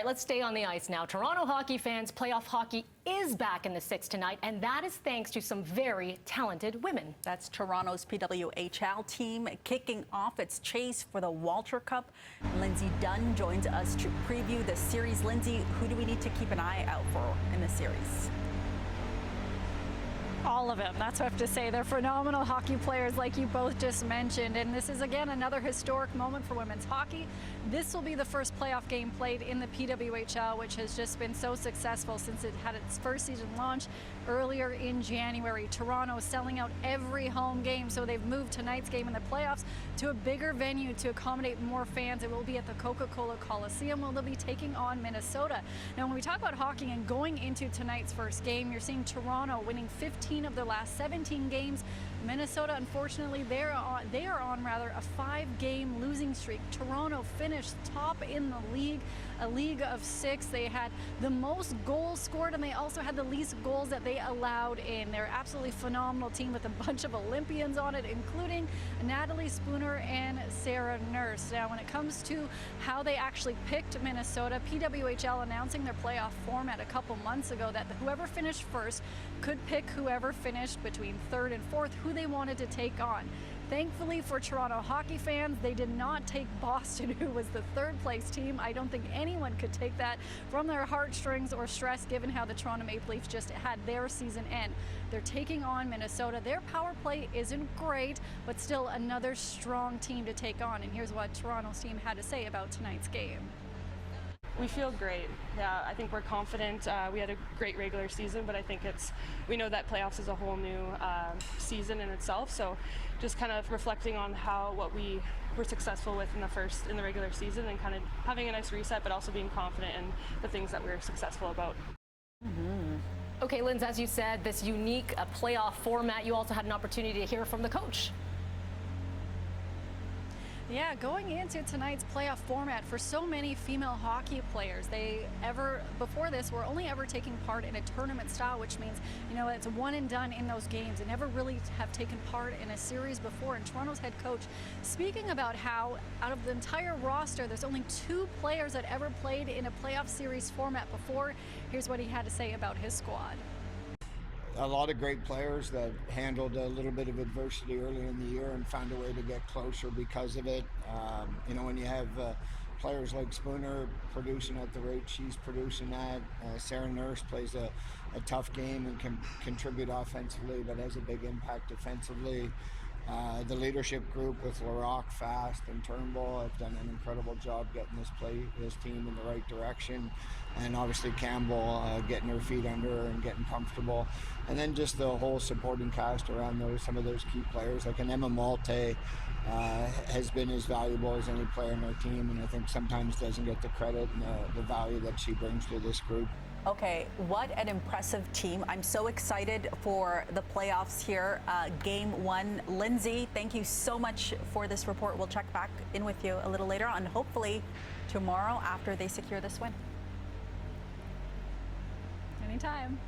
right, let's stay on the ice now. Toronto hockey fans, playoff hockey is back in the six tonight, and that is thanks to some very talented women. That's Toronto's PWHL team kicking off its chase for the Walter Cup. Lindsay Dunn joins us to preview the series. Lindsay, who do we need to keep an eye out for in the series? All of them. That's what I have to say. They're phenomenal hockey players like you both just mentioned. And this is, again, another historic moment for women's hockey. This will be the first playoff game played in the PWHL, which has just been so successful since it had its first season launch earlier in January. Toronto is selling out every home game, so they've moved tonight's game in the playoffs to a bigger venue to accommodate more fans. It will be at the Coca-Cola Coliseum, where they'll be taking on Minnesota. Now, when we talk about hockey and going into tonight's first game, you're seeing Toronto winning 15 of their last 17 games. Minnesota, unfortunately, they are on a 5-game losing streak. Toronto finished top in the league, a league of 6. They had the most goals scored, and they also had the least goals that they allowed in. They're absolutely phenomenal team with a bunch of Olympians on it, including Natalie Spooner and Sarah Nurse. Now, when it comes to how they actually picked Minnesota, PWHL announcing their playoff format a couple months ago that whoever finished first could pick whoever finished between third and fourth, who they wanted to take on. Thankfully for Toronto hockey fans, they did not take Boston, who was the third place team. I don't think anyone could take that from their heartstrings or stress, given how the Toronto Maple Leafs just had their season end. They're taking on Minnesota. Their power play isn't great, but still another strong team to take on. And here's what Toronto's team had to say about tonight's game. We feel great. Yeah, I think we're confident. We had a great regular season, but I think we know that playoffs is a whole new season in itself. So just kind of reflecting on what we were successful with in the regular season, and kind of having a nice reset, but also being confident in the things that we were successful about. Okay, Linz, as you said, this unique playoff format, you also had an opportunity to hear from the coach. Yeah, going into tonight's playoff format, for so many female hockey players, before this were only ever taking part in a tournament style, which means, it's one and done in those games. They never really have taken part in a series before. And Toronto's head coach speaking about how out of the entire roster, there's only 2 players that ever played in a playoff series format before. Here's what he had to say about his squad. A lot of great players that handled a little bit of adversity early in the year and found a way to get closer because of it. When you have players like Spooner producing at the rate she's producing at, Sarah Nurse plays a tough game and can contribute offensively, but has a big impact defensively. The leadership group with LaRock, Fast, and Turnbull have done an incredible job getting this team in the right direction. And obviously Campbell getting her feet under her and getting comfortable. And then just the whole supporting cast around some of those key players, like an Emma Malte has been as valuable as any player in our team, and I think sometimes doesn't get the credit and the value that she brings to this group. Okay, what an impressive team. I'm so excited for the playoffs here. Game 1. Lindsay, thank you so much for this report. We'll check back in with you a little later on, hopefully tomorrow after they secure this win. Anytime.